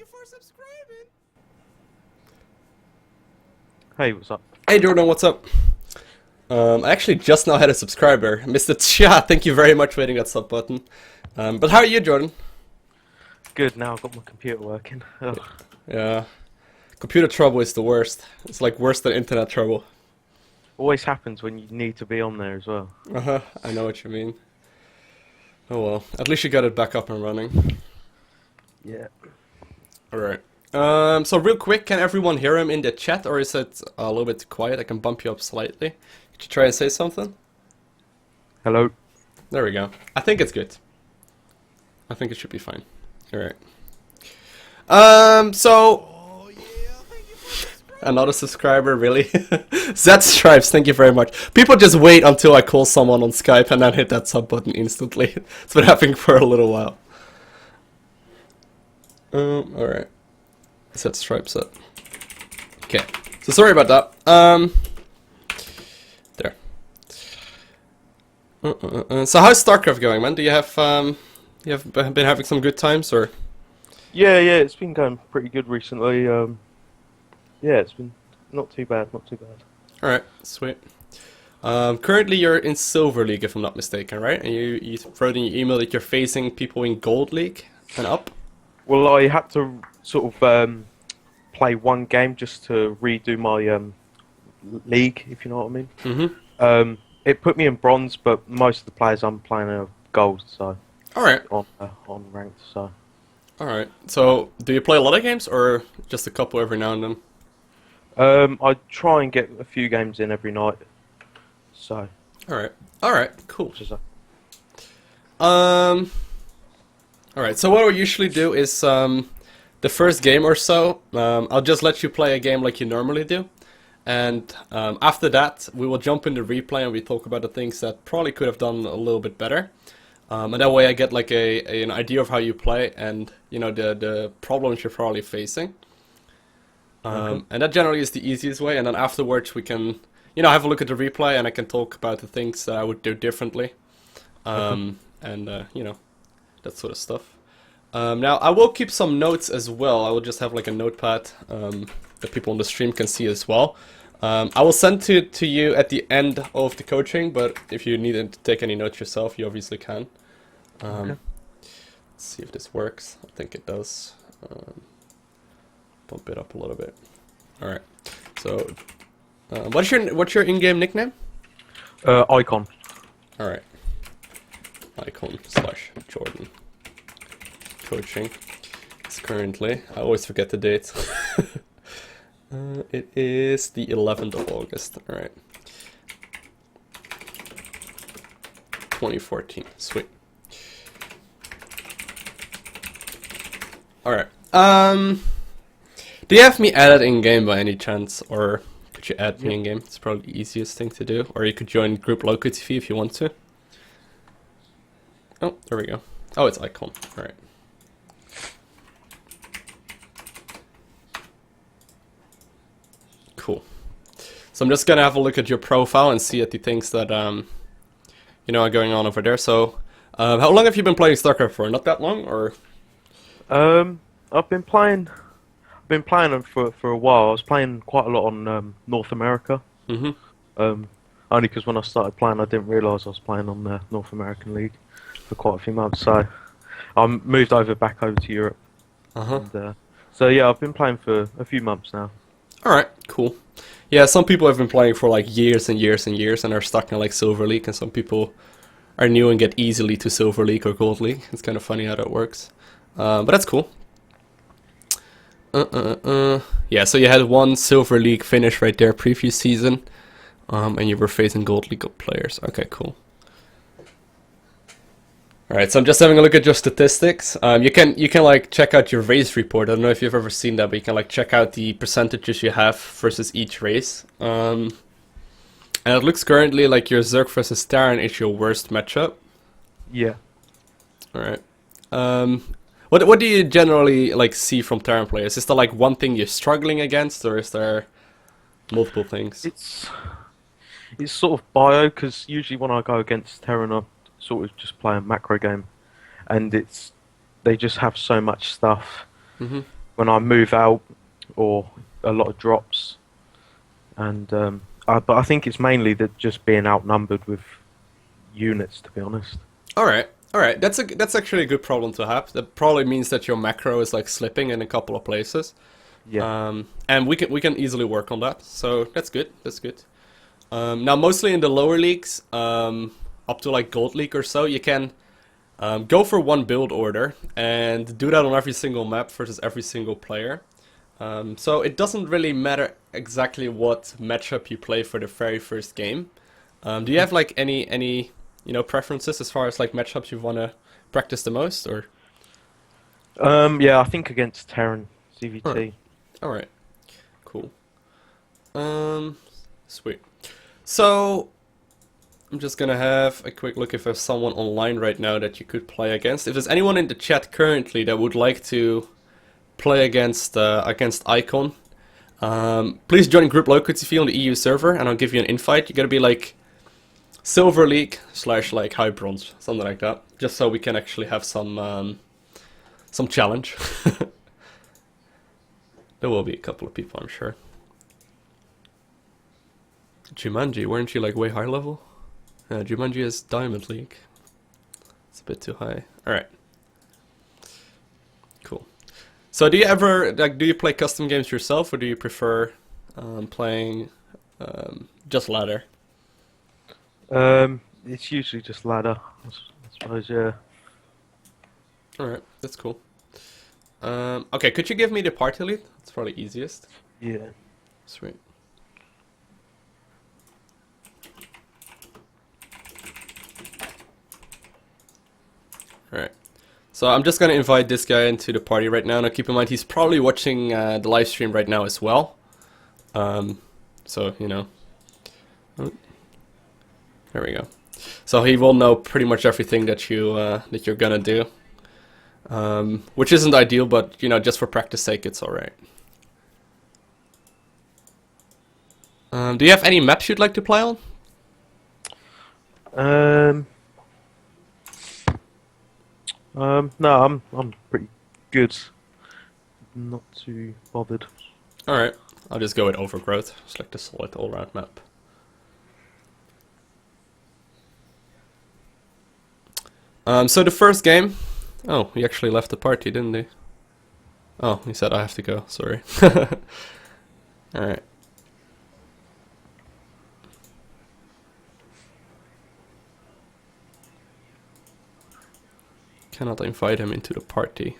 you for subscribing. Hey, what's up? Hey Jordan, what's up? I actually just now had a subscriber. Mr. Chia, thank you very much for hitting that sub button. But how are you, Jordan? Good, now I've got my computer working. Ugh. Yeah. Computer trouble is the worst. It's like worse than internet trouble. Always happens when you need to be on there as well. Uh-huh, I know what you mean. Oh well, at least you got it back up and running. Yeah. Alright. So real quick, can everyone hear him in the chat, or is it a little bit quiet? I can bump you up slightly. Could you try and say something? Hello. There we go. I think it's good. I think it should be fine. Alright. So... Oh yeah, thank you for subscribing. Another subscriber, really? Zed Stripes, thank you very much. People just wait until I call someone on Skype and then hit that sub button instantly. It's been happening for a little while. Alright. Zed Stripes up. Okay. So sorry about that. There. So how's StarCraft going, man? Do you have been having some good times, or? Yeah, it's been going pretty good recently. Yeah, it's been not too bad, not too bad. Alright, sweet. Currently you're in Silver League, if I'm not mistaken, right? And you wrote in your email that you're facing people in Gold League and up? Well, I had to sort of play one game just to redo my league, if you know what I mean. Mm-hmm. It put me in bronze, but most of the players I'm playing are gold, so Alright. on ranked, so. Alright. So, do you play a lot of games, or just a couple every now and then? I try and get a few games in every night, so. Alright, cool. Which is Alright, so what I'll usually do is, the first game or so, I'll just let you play a game like you normally do. And after that, we will jump into replay and we talk about the things that probably could have done a little bit better. And that way I get like an idea of how you play and, you know, the problems you're probably facing. And that generally is the easiest way. And then afterwards we can, you know, have a look at the replay and I can talk about the things that I would do differently. And, you know, that sort of stuff. Now, I will keep some notes as well. I will just have like a notepad that people on the stream can see as well. I will send to you at the end of the coaching, but if you need to take any notes yourself, you obviously can. Let's see if this works. I think it does. Bump it up a little bit. All right. So, what's your in-game nickname? Icon. All right. Icon / Jordan. Coaching. It's currently. I always forget the date. It is the 11th of August. All right. 2014. Sweet. All right. Do you have me added in game by any chance, or could you add me in game? It's probably the easiest thing to do. Or you could join group LowkoTV if you want to. Oh, there we go. Oh, it's Icon. All right. Cool. So I'm just gonna have a look at your profile and see at the things that you know are going on over there. So, how long have you been playing StarCraft for? Not that long, or? I've been playing them for a while. I was playing quite a lot on North America. Mm-hmm. Only because when I started playing, I didn't realise I was playing on the North American League for quite a few months. So I moved back over to Europe. And, so yeah, I've been playing for a few months now. Alright, cool. Yeah, some people have been playing for like years and years and years and are stuck in like Silver League, and some people are new and get easily to Silver League or Gold League. It's kind of funny how that works. But that's cool. Yeah, so you had one Silver League finish right there previous season, and you were facing Gold League players. Okay, cool. Alright, so I'm just having a look at your statistics. You can like check out your race report. I don't know if you've ever seen that, but you can like check out the percentages you have versus each race. And it looks currently like your Zerg versus Terran is your worst matchup. Yeah. Alright. What do you generally like see from Terran players? Is there like one thing you're struggling against, or is there multiple things? It's sort of bio, because usually when I go against Terran, I sort of just play a macro game, and they just have so much stuff. when I move out or a lot of drops, and but I think it's mainly that just being outnumbered with units, to be honest. All right, all right. That's actually a good problem to have. That probably means that your macro is like slipping in a couple of places. Yeah. And we can easily work on that. So that's good. That's good. Now, mostly in the lower leagues, up to like Gold League or so, you can go for one build order and do that on every single map versus every single player. So it doesn't really matter exactly what matchup you play for the very first game. Do you have like any preferences as far as like matchups you want to practice the most, or? Yeah, I think against Terran CVT. All right, cool. Sweet. So I'm just gonna have a quick look if there's someone online right now that you could play against. If there's anyone in the chat currently that would like to play against Icon, please join group LowkoTV on the EU server, and I'll give you an invite. You gotta be like Silver League / like High Bronze, something like that, just so we can actually have some challenge. There will be a couple of people, I'm sure. Jumanji, weren't you like way high level? Jumanji is Diamond League. It's a bit too high. Alright. Cool. So do you ever, like, do you play custom games yourself, or do you prefer playing just ladder? It's usually just ladder, I suppose, yeah. Alright, that's cool. Okay, could you give me the party lead? It's probably easiest. Yeah. Sweet. Alright. So I'm just gonna invite this guy into the party right now. Now keep in mind he's probably watching the live stream right now as well. So, you know. Oh, there we go. So he will know pretty much everything that you're gonna do. Which isn't ideal, but you know, just for practice sake, it's alright. Do you have any maps you'd like to play on? No, I'm pretty good. Not too bothered. Alright, I'll just go with Overgrowth. It's like the solid all-round map. So the first game... Oh, he actually left the party, didn't he? Oh, he said I have to go, sorry. Alright. Cannot invite him into the party.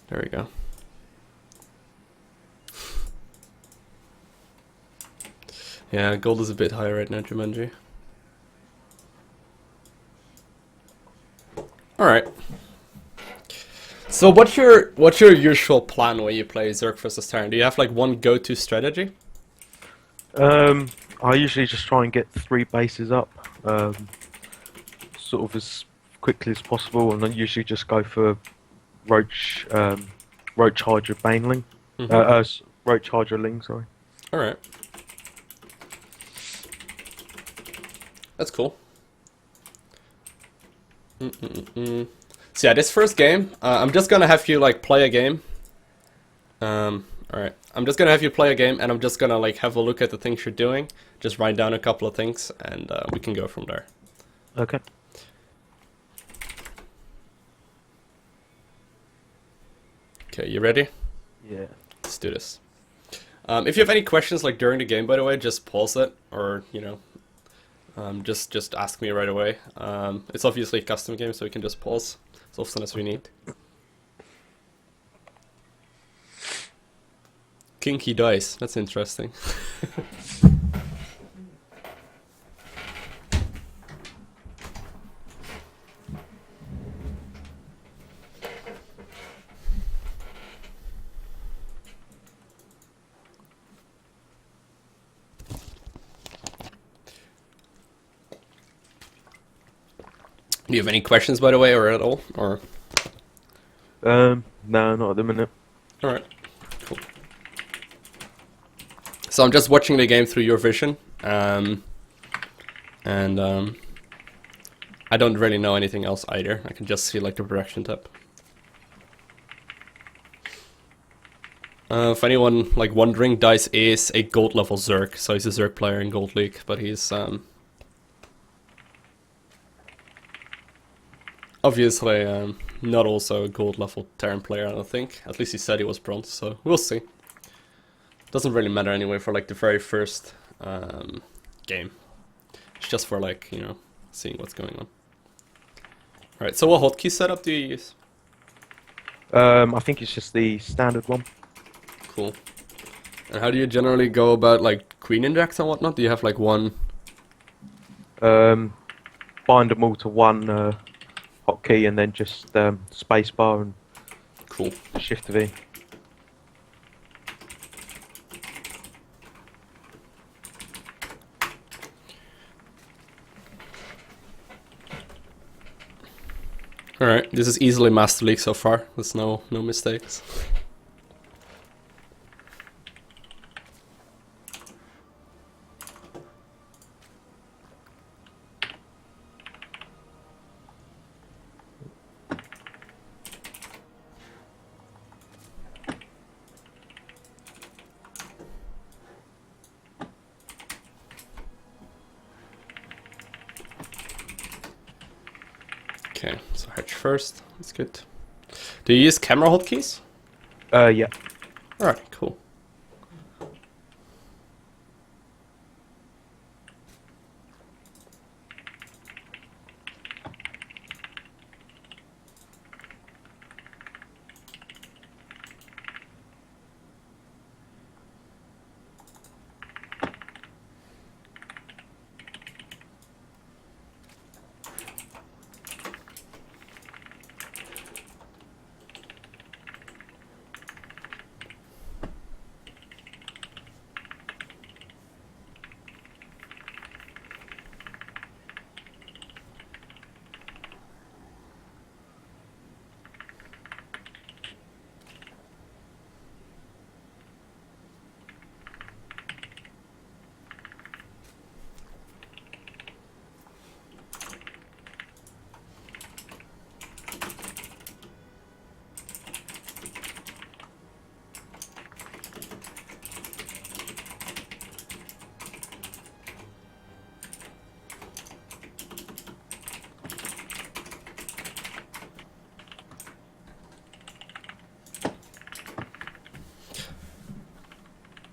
There we go. Yeah, gold is a bit high right now, Jumanji. Alright. So what's your usual plan when you play Zerg versus Terran? Do you have like one go-to strategy? I usually just try and get 3 bases up, sort of as quickly as possible, and then usually just go for Roach Charger Baneling. Roach Charger Ling, sorry. Alright. That's cool. So yeah, this first game, I'm just gonna have you like play a game. Alright. I'm just gonna have you play a game, and I'm just gonna like have a look at the things you're doing, just write down a couple of things, and we can go from there. Okay. Okay, you ready? Yeah. Let's do this. If you have any questions like during the game, by the way, just pause it, or you know, just ask me right away. It's obviously a custom game, so we can just pause as often as we need. Kinky dice, that's interesting. Do you have any questions, by the way, or at all? Or No, not at the minute. alright, cool. So I'm just watching the game through your vision, and I don't really know anything else either. I can just see like the production tab. If anyone like wondering, Dice is a gold level Zerg, so he's a Zerg player in Gold League, but he's obviously not also a gold level Terran player, I don't think. At least he said he was bronze, so we'll see. Doesn't really matter anyway for like the very first game. It's just for like, you know, seeing what's going on. Alright, so what hotkey setup do you use? I think it's just the standard one. Cool. And how do you generally go about like queen injects and whatnot? Do you have like one? Bind them all to one hotkey and then just spacebar and Cool. Shift V. Alright, this is easily Master League so far. There's no mistakes. Okay, so hedge first. That's good. Do you use camera hotkeys? Yeah. Alright, cool.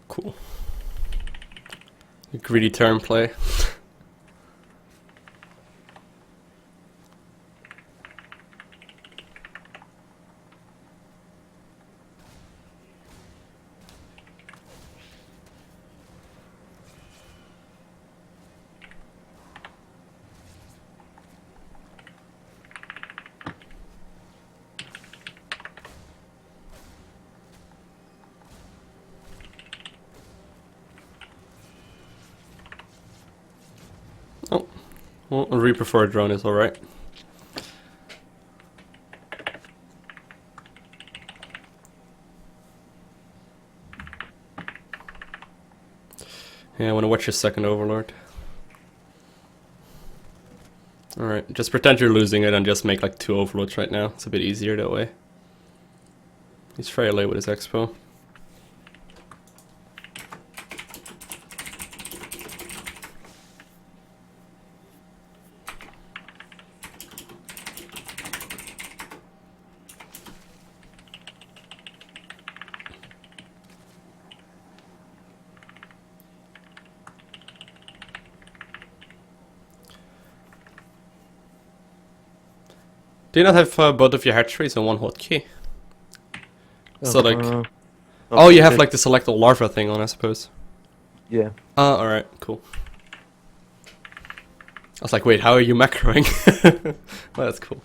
Cool. Greedy turn play. Oh, well, a Reaper for a drone is alright. Yeah, I want to watch your second Overlord. Alright, just pretend you're losing it and just make like 2 Overlords right now. It's a bit easier that way. He's very late with his expo. Do you not have both of your hatcheries on one hotkey? So like, oh, you have like the select all larva thing on, I suppose. Yeah. Alright, cool. I was like, wait, how are you macroing? Well, that's cool.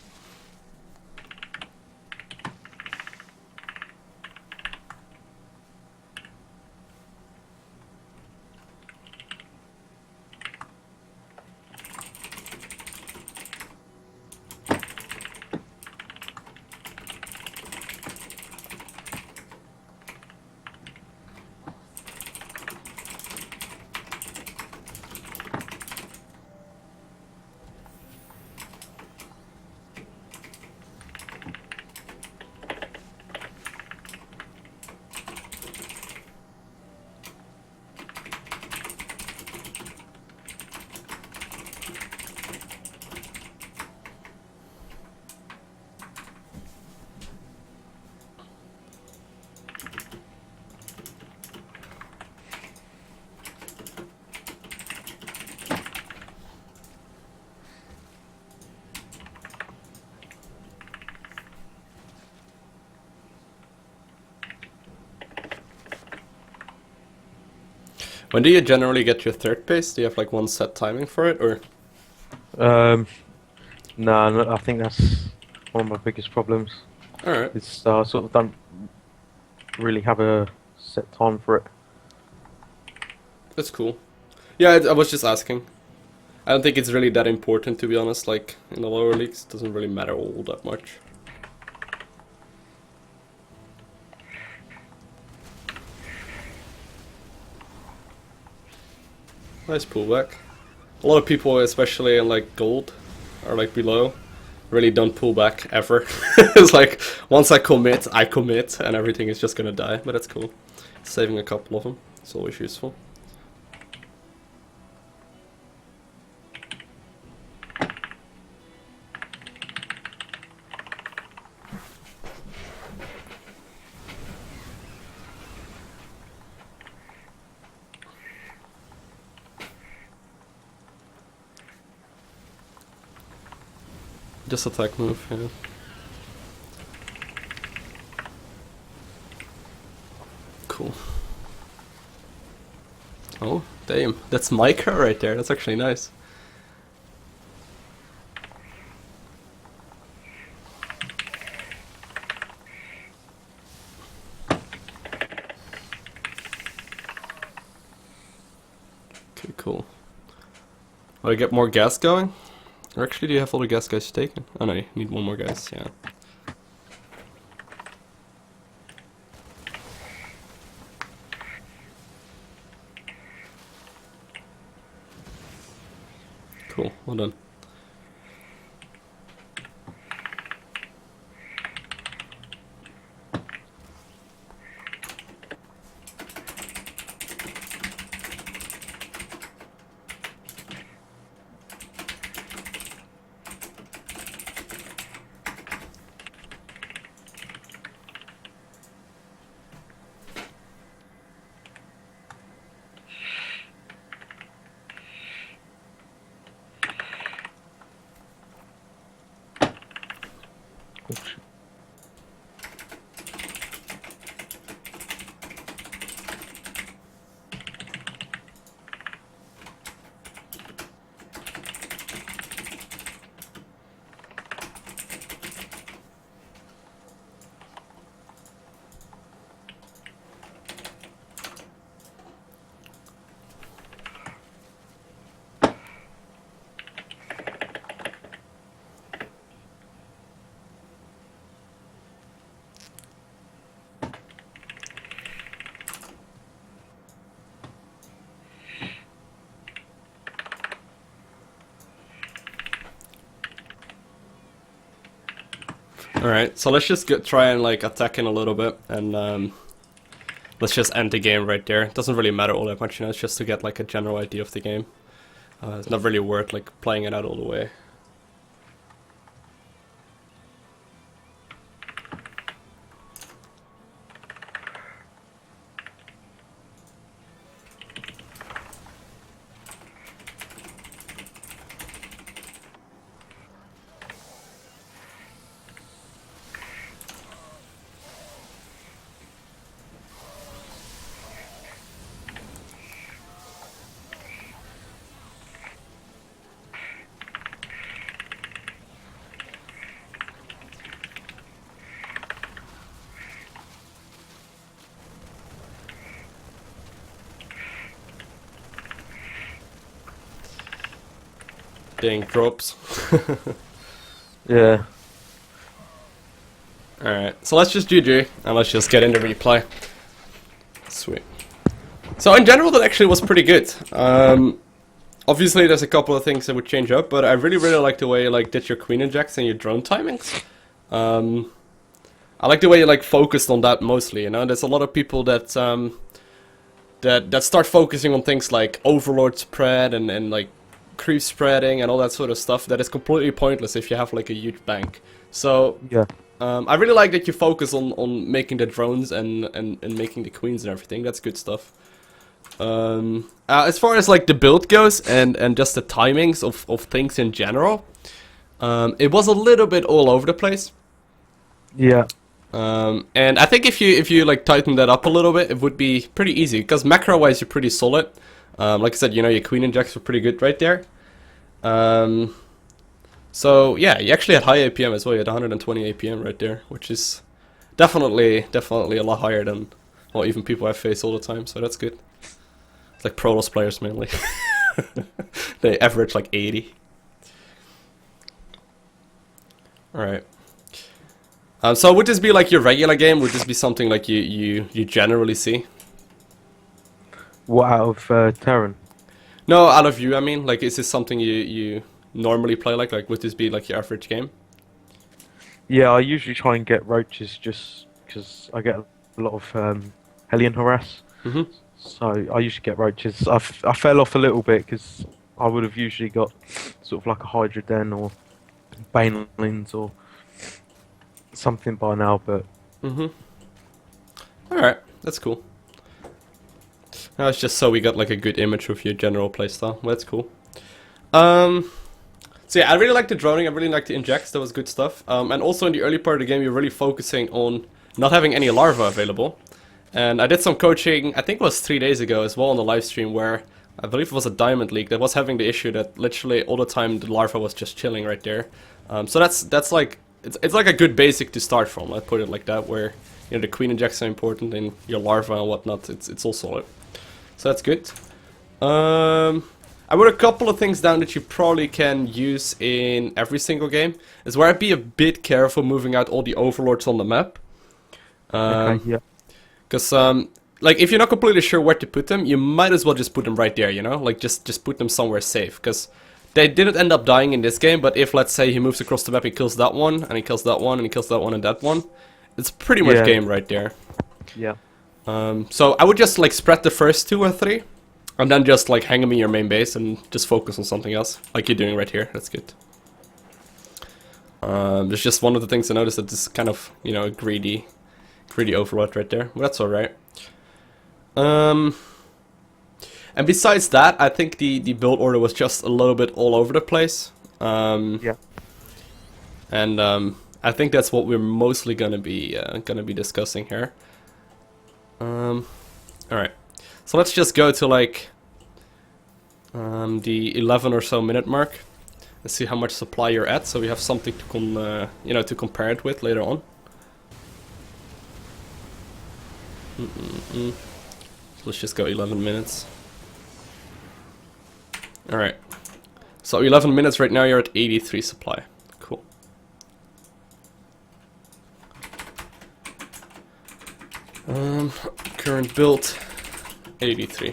When do you generally get your third base? Do you have like one set timing for it, or? No, I think that's one of my biggest problems. Alright, It's sort of don't really have a set time for it. that's cool. Yeah, I was just asking. I don't think it's really that important, to be honest. Like in the lower leagues, it doesn't really matter all that much. Nice pullback. A lot of people, especially in like gold or like below, really don't pull back ever. It's like once I commit, and everything is just gonna die. But that's cool. Saving a couple of them, it's always useful. Just attack move, yeah. Cool. Oh, damn. That's Micah right there. That's actually nice. Okay, cool. Will I get more gas going? Or actually, do you have all the gas guys taken? Oh no, you need one more gas, yeah. Cool, well done. Alright, so let's just try and like attack in a little bit, and let's just end the game right there. It doesn't really matter all that much, you know, it's just to get like a general idea of the game. It's not really worth like playing it out all the way. Dang, drops. Yeah. Alright, so let's just GG, and let's just get into replay. Sweet. So in general, that actually was pretty good. Obviously, there's a couple of things that would change up, but I really like the way you like did your queen injects and your drone timings. I like the way you like focused on that mostly. You know, there's a lot of people that that start focusing on things like overlord spread and like creep spreading and all that sort of stuff that is completely pointless if you have like a huge bank. So Yeah. I really like that you focus on making the drones and making the queens and everything. That's good stuff. As far as like the build goes and just the timings of things in general, it was a little bit all over the place. Yeah. And I think if you like tighten that up a little bit, it would be pretty easy because macro wise you're pretty solid. Like I said, you know, your queen injects were pretty good right there. So yeah, you actually had high APM as well. You had 120 APM right there, which is definitely a lot higher than well even people I face all the time. So that's good. It's like Protoss players mainly. They average like 80. All right. So would this be like your regular game? Would this be something like you generally see? What out of Terran? No, out of you, I mean. Like, is this something you normally play like? Like, would this be like your average game? Yeah, I usually try and get roaches just because I get a lot of Hellion harass. Mm-hmm. So I usually get roaches. I fell off a little bit because I would have usually got sort of like a Hydra Den or Banelings or something by now, but... Mm-hmm. Alright, that's cool. Now it's just so we got like a good image of your general playstyle. Well, that's cool. So yeah, I really like the droning, I really like the injects, that was good stuff. And also in the early part of the game, you're really focusing on not having any larvae available. And I did some coaching, I think it was 3 days ago as well on the live stream, where I believe it was a Diamond League that was having the issue that literally all the time the larva was just chilling right there. So that's like, it's like a good basic to start from, I'd put it like that, where you know the queen injects are important and your larva and whatnot, it's all solid. So that's good. I wrote a couple of things down that you probably can use in every single game. Is where I'd be a bit careful moving out all the overlords on the map. Okay, yeah. Because, like, if you're not completely sure where to put them, you might as well just put them right there, you know? Like, just put them somewhere safe. Because they didn't end up dying in this game, but if, let's say, he moves across the map, he kills that one, and he kills that one, and he kills that one, and that one, it's pretty much game right there. Yeah. So I would just, like, spread the first 2 or 3. And then just like hang them in your main base and just focus on something else, like you're doing right here. That's good. There's just one of the things I noticed that this kind of, you know, a greedy overlord right there. But that's alright. And besides that, I think the build order was just a little bit all over the place. Yeah. And I think that's what we're mostly gonna be discussing here. Alright. So let's just go to like the 11 or so minute mark and see how much supply you're at, so we have something to to compare it with later on. So let's just go 11 minutes. All right. So 11 minutes right now. You're at 83 supply. Cool. Current build. 83.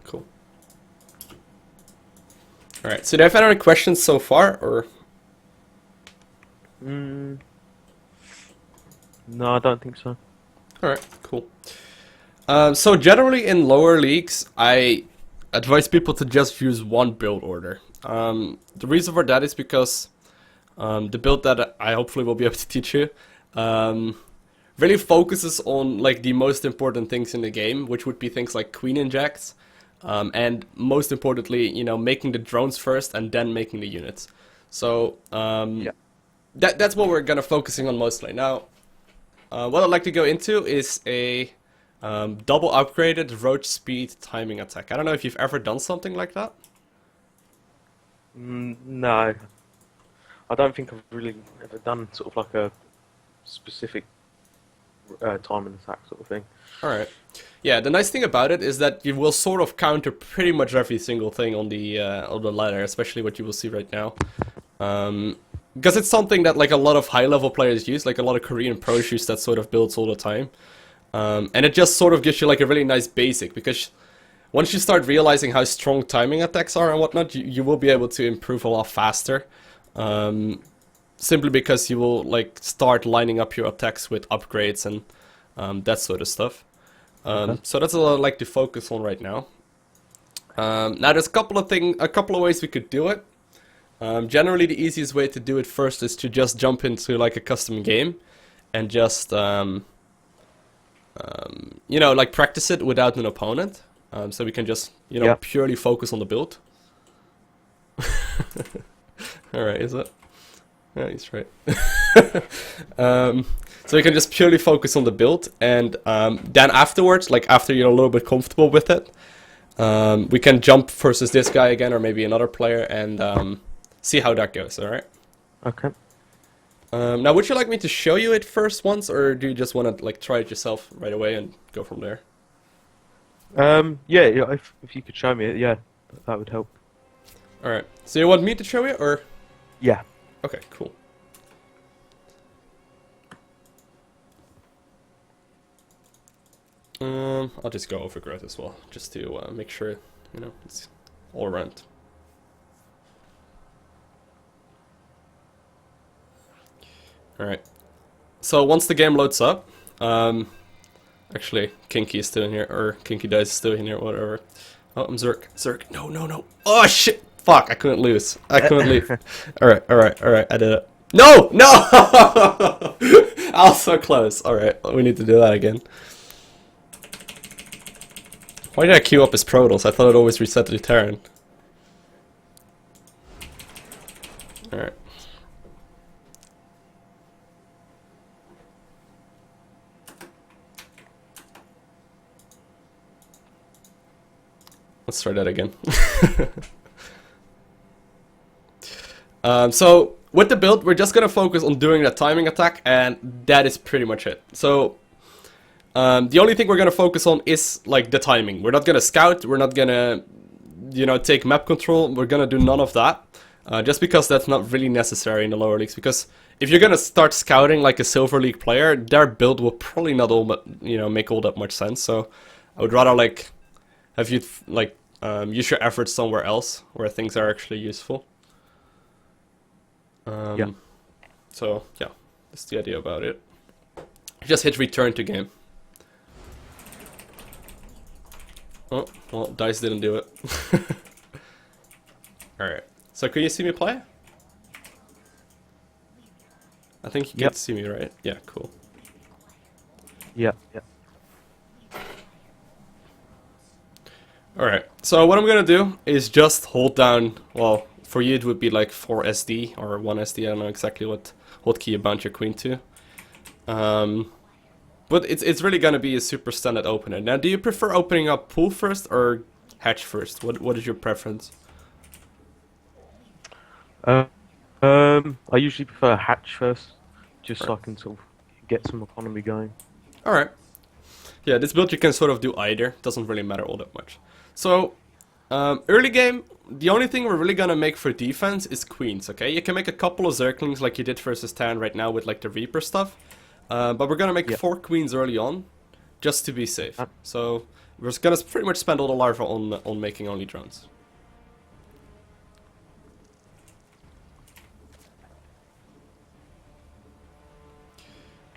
Cool. Alright, so do I have any questions so far, or? No, I don't think so. Alright, cool. So generally in lower leagues, I advise people to just use one build order. The reason for that is because the build that I hopefully will be able to teach you really focuses on like the most important things in the game, which would be things like queen injects, and most importantly, you know, making the drones first and then making the units. So that's what we're gonna focusing on mostly. Now, what I'd like to go into is a double upgraded roach speed timing attack. I don't know if you've ever done something like that. No, I don't think I've really ever done sort of like a specific time and attack sort of thing. Alright. Yeah, the nice thing about it is that you will sort of counter pretty much every single thing on the ladder, especially what you will see right now. Because it's something that like a lot of high level players use, like a lot of Korean pros use that sort of builds all the time. And it just sort of gives you like a really nice basic, because once you start realizing how strong timing attacks are and whatnot, you will be able to improve a lot faster. Simply because you will like start lining up your attacks with upgrades and that sort of stuff. So that's what I'd like to focus on right now. Now there's a couple of ways we could do it. Generally the easiest way to do it first is to just jump into like a custom game and just you know, like practice it without an opponent. So we can just, you know, purely focus on the build. Alright, is it? Yeah, he's right. So you can just purely focus on the build, and then afterwards, like after you're a little bit comfortable with it, we can jump versus this guy again, or maybe another player, and see how that goes. All right. Okay. Now, would you like me to show you it first once, or do you just want to like try it yourself right away and go from there? Yeah, yeah. If you could show me it, yeah, that would help. All right. So you want me to show you, or? Yeah. Okay, cool. I'll just go over growth as well, just to make sure, you know, it's all around. Alright. So once the game loads up, actually, Kinky is still in here, or Kinky Dice is still in here, whatever. Oh, I'm Zerg. Zerg, no, no, no. Oh, shit! Fuck, I couldn't lose. I couldn't leave. Alright, I did it. No! No! I was so close. Alright, we need to do that again. Why did I queue up as Protoss? I thought it always reset to Terran. Alright. Let's try that again. So, with the build, we're just gonna focus on doing that timing attack, and that is pretty much it. So, the only thing we're gonna focus on is, like, the timing. We're not gonna scout, we're not gonna, you know, take map control, we're gonna do none of that. Just because that's not really necessary in the lower leagues, because if you're gonna start scouting like a Silver League player, their build will probably not all, you know, make all that much sense, so I would rather, like, have you, like, use your efforts somewhere else, where things are actually useful. Yeah. So, yeah, that's the idea about it. Just hit return to game. Oh, well, Dice didn't do it. Alright, so can you see me play? I think you Yep. can see me, right? Yeah, cool. Yeah. Yeah. Alright, so what I'm gonna do is just hold down, well, for you it would be like 4 SD or 1 SD, I don't know exactly what key you bound your queen to. But it's really gonna be a super standard opener. Now, do you prefer opening up pool first or hatch first? What is your preference? I usually prefer hatch first, just so I can sort of get some economy going. Alright. Yeah, this build you can sort of do either. Doesn't really matter all that much. So, early game, the only thing we're really gonna make for defense is queens, okay? You can make a couple of Zerglings like you did versus Tan right now with like the Reaper stuff. But we're gonna make 4 queens early on, just to be safe. So, we're just gonna pretty much spend all the larvae on making only drones.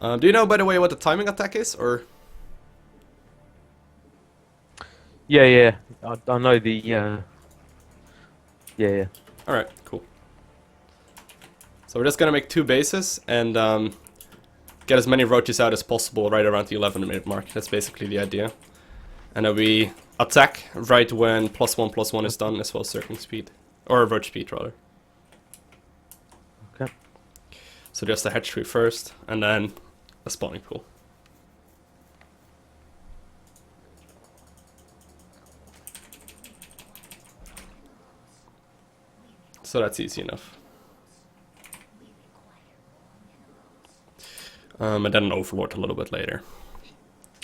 Do you know, by the way, what the timing attack is, or...? Yeah, yeah. I know the. Yeah, yeah. Alright, cool. So we're just gonna make 2 bases and get as many roaches out as possible right around the 11-minute mark. That's basically the idea. And then we attack right when +1/+1 is done, as well as circling speed. Or roach speed, rather. Okay. So just a hatchery first, and then a spawning pool. So that's easy enough. And then an overlord a little bit later.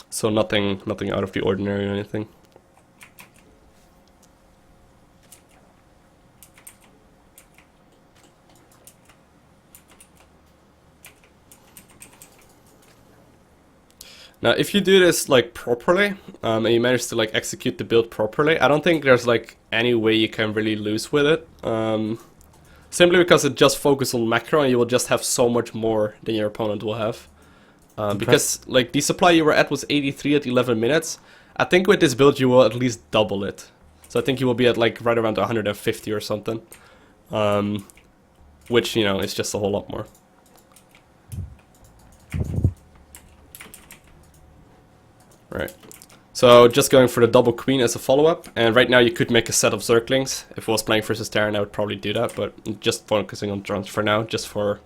So nothing out of the ordinary or anything. Now, if you do this like properly, and you manage to like execute the build properly, I don't think there's like any way you can really lose with it. Simply because it just focuses on macro, and you will just have so much more than your opponent will have. Because like the supply you were at was 83 at 11 minutes. I think with this build you will at least double it. So I think you will be at like right around 150 or something. Which, you know, is just a whole lot more. Right. So just going for the double queen as a follow-up, and right now you could make a set of Zerglings. If I was playing versus Terran, I would probably do that, but I'm just focusing on drones for now, just for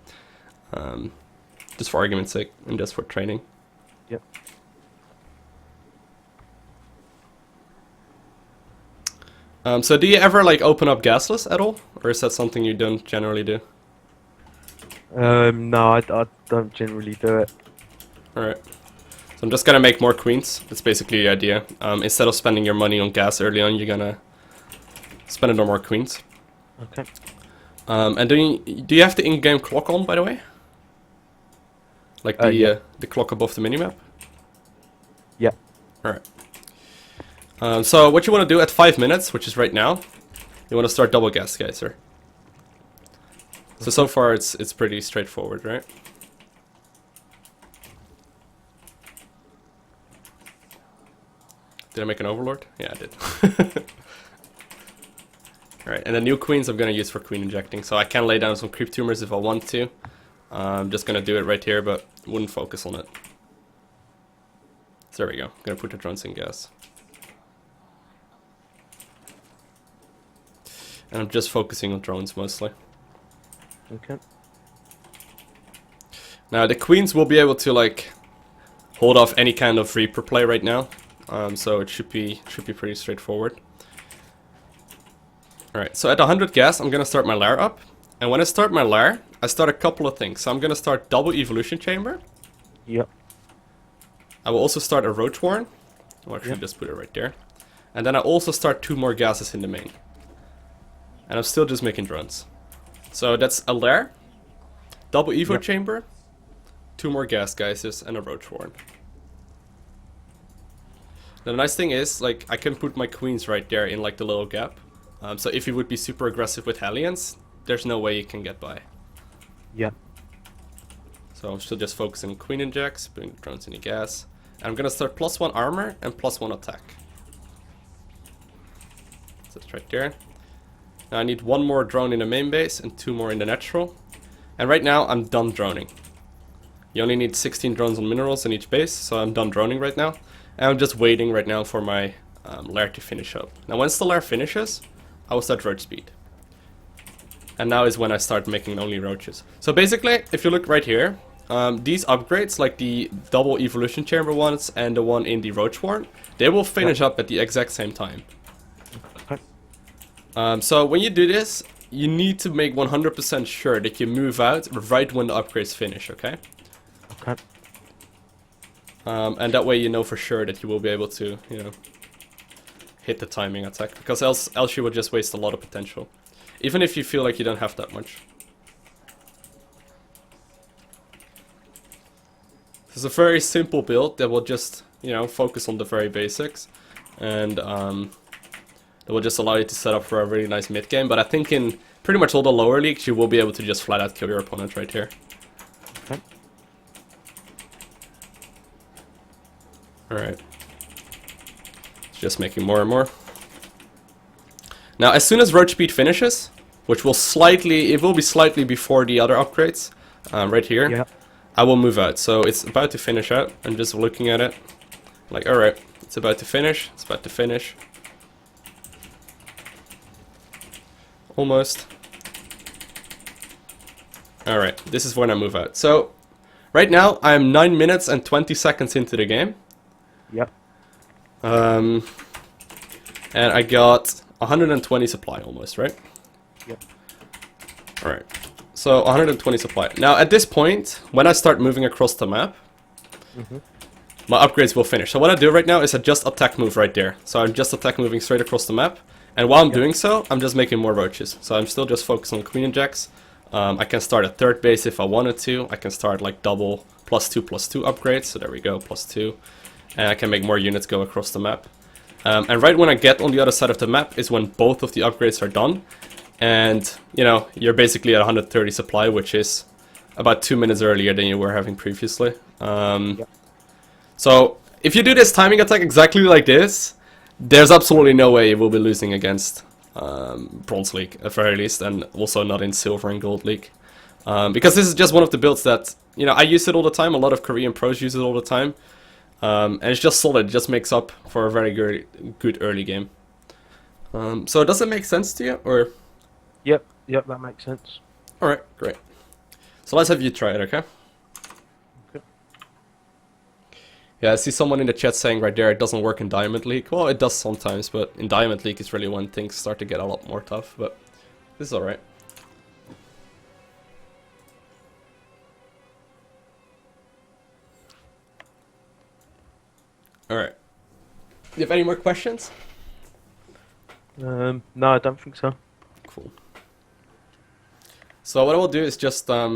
argument's sake, and just for training. Yep. So do you ever like open up gasless at all, or is that something you don't generally do? No, I don't generally do it. Alright. So I'm just gonna make more queens. That's basically the idea. Instead of spending your money on gas early on, you're gonna spend it on more queens. Okay. And do you have the in-game clock on, by the way? Like yeah. the clock above the minimap? Yeah. Alright. So what you want to do at 5 minutes, which is right now, you want to start double gas geyser. So far it's pretty straightforward, right? Did I make an overlord? Yeah, I did. Alright, and the new queens I'm going to use for queen injecting. So I can lay down some creep tumors if I want to. I'm just going to do it right here, but wouldn't focus on it. So there we go. I'm going to put the drones in gas. And I'm just focusing on drones mostly. Okay. Now the queens will be able to like hold off any kind of Reaper play right now. So it should be pretty straightforward. Alright, so at 100 gas I'm gonna start my lair up. And when I start my lair, I start a couple of things. So I'm gonna start double evolution chamber. Yep. I will also start a roach warren. I'll actually just put it right there. And then I also start 2 more gases in the main. And I'm still just making drones. So that's a lair, double evo chamber, 2 more gas geysers, and a roach warren. The nice thing is, like, I can put my queens right there in like the little gap. So if you would be super aggressive with Hellions, there's no way you can get by. Yeah. So I'm still just focusing on queen injects, putting the drones in the gas. And I'm gonna start +1 armor and +1 attack. So it's right there. Now I need 1 more drone in the main base and 2 more in the natural. And right now I'm done droning. You only need 16 drones on minerals in each base, so I'm done droning right now. And I'm just waiting right now for my lair to finish up. Now once the lair finishes, I will start roach speed. And now is when I start making only roaches. So basically, if you look right here, these upgrades, like the double evolution chamber ones and the one in the roach warren, they will finish up at the exact same time. So when you do this, you need to make 100% sure that you move out right when the upgrades finish, okay? Okay. And that way you know for sure that you will be able to, you know, hit the timing attack, because else you would just waste a lot of potential. Even if you feel like you don't have that much. This is a very simple build that will just, you know, focus on the very basics. And it will just allow you to set up for a really nice mid game. But I think in pretty much all the lower leagues, you will be able to just flat out kill your opponent right here. Okay. Alright. Just making more and more. Now, as soon as roach speed finishes, which will it will be slightly before the other upgrades, right here, Yeah. I will move out. So it's about to finish out. I'm just looking at it. Like, alright, it's about to finish. It's about to finish. Almost. Alright, this is when I move out. So, right now, I'm 9 minutes and 20 seconds into the game. Yep. And I got 120 supply almost, right? Yep. Alright. So, 120 supply. Now, at this point, when I start moving across the map, my upgrades will finish. So what I do right now is I just attack move right there. So I'm just attack moving straight across the map. And while I'm doing so, I'm just making more roaches. So I'm still just focused on queen injects. I can start a third base if I wanted to. I can start like double +2/+2 upgrades. So there we go, +2. And I can make more units go across the map. And right when I get on the other side of the map is when both of the upgrades are done. And, you know, you're basically at 130 supply, which is about 2 minutes earlier than you were having previously. So if you do this timing attack exactly like this, there's absolutely no way you will be losing against Bronze League, at very least, and also not in Silver and Gold League. Because this is just one of the builds that, you know, I use it all the time, a lot of Korean pros use it all the time. And it's just solid. It just makes up for a very good early game. So does it make sense to you, or? Yep, that makes sense. All right, great. So let's have you try it, okay? Okay. Yeah, I see someone in the chat saying right there it doesn't work in Diamond League. Well, it does sometimes, but in Diamond League it's really when things start to get a lot more tough, but this is alright. Alright. Do you have any more questions? No, I don't think so. Cool. So what I will do is just, I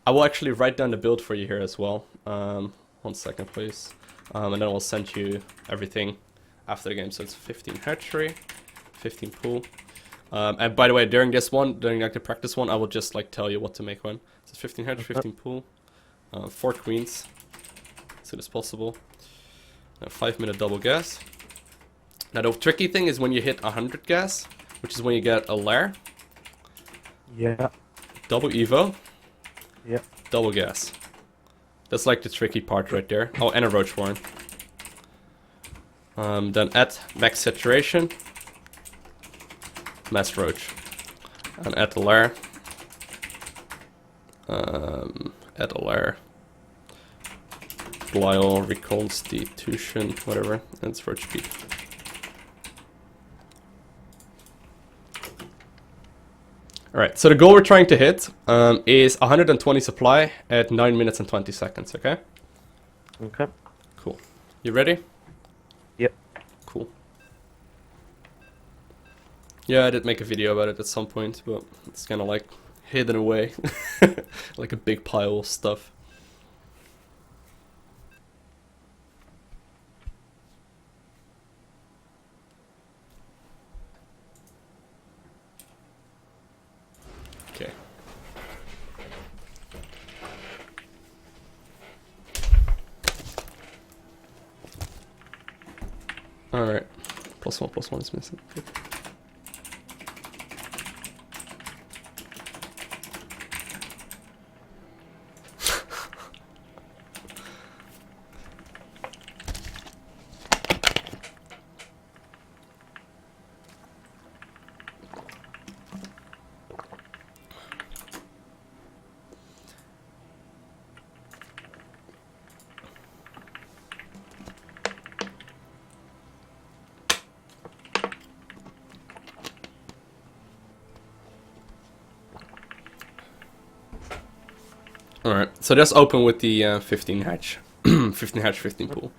will actually write down the build for you here as well. 1 second, please. And then I'll send you everything after the game. So it's 15 hatchery, 15 pool. And by the way, during this one, during like the practice one, I will just like tell you what to make when. So it's 15 hatchery, 15 pool, 4 queens, as soon as possible. 5-minute double gas. Now the tricky thing is when you hit 100 gas, which is when you get a lair. Yeah. Double evo. Yeah. Double gas. That's like the tricky part right there. Oh, and a roach warren. Then add max saturation. Mass roach. And add the lair. Add a lair. Glial reconstitution, whatever. That's roach speed. Alright, so the goal we're trying to hit is 120 supply at 9 minutes and 20 seconds, okay? Okay. Cool. You ready? Yep. Cool. Yeah, I did make a video about it at some point, but it's kind of like hidden away. Like a big pile of stuff. Okay. Alright. +1 is missing. Good. Alright, so just open with the 15 hatch. 15 hatch, 15 pool.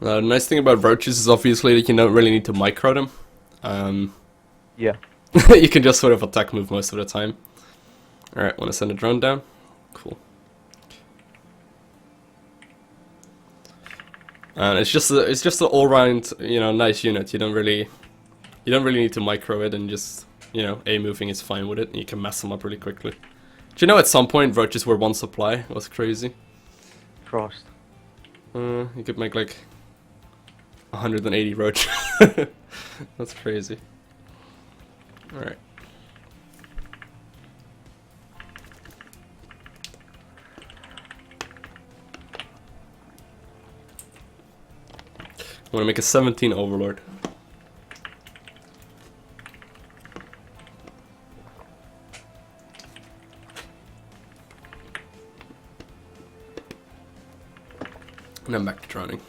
The nice thing about roaches is obviously that you don't really need to micro them. Yeah. You can just sort of attack move most of the time. Alright, want to send a drone down? Cool. And it's just an all-round, you know, nice unit. You don't really need to micro it, and just, you know, A moving is fine with it. And you can mess them up really quickly. Do you know at some point roaches were 1 supply? It was crazy. Christ. You could make like 180 roach. That's crazy. Alright. I want to make a 17 overlord. And then back to droning.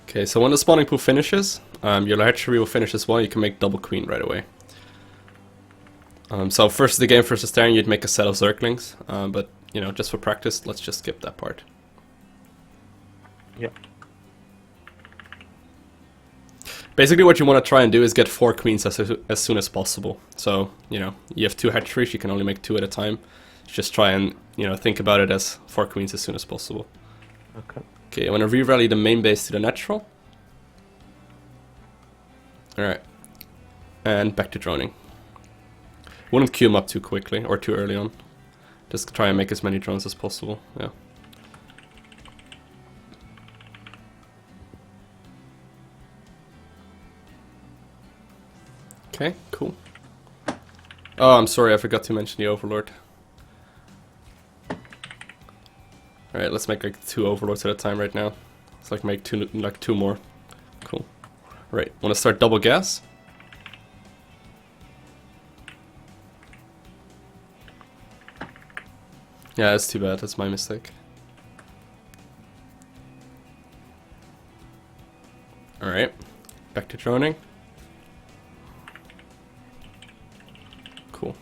Okay, so when the spawning pool finishes, your hatchery will finish as well. You can make double queen right away. So first the game, first the staring, you'd make a set of zerglings, but you know, just for practice, let's just skip that part. Yeah. Basically, what you want to try and do is get 4 queens as soon as possible. So, you know, you have 2 hatcheries, you can only make 2 at a time. Just try and, you know, think about it as 4 queens as soon as possible. Okay. Okay, I want to re-rally the main base to the natural. Alright. And back to droning. Wouldn't queue them up too quickly, or too early on. Just try and make as many drones as possible, yeah. Okay, cool. Oh, I'm sorry, I forgot to mention the Overlord. Alright, let's make like 2 Overlords at a time right now. Let's like make 2 more. Cool. Right, wanna start double gas? Yeah, that's too bad, that's my mistake. Alright, back to droning. Cool.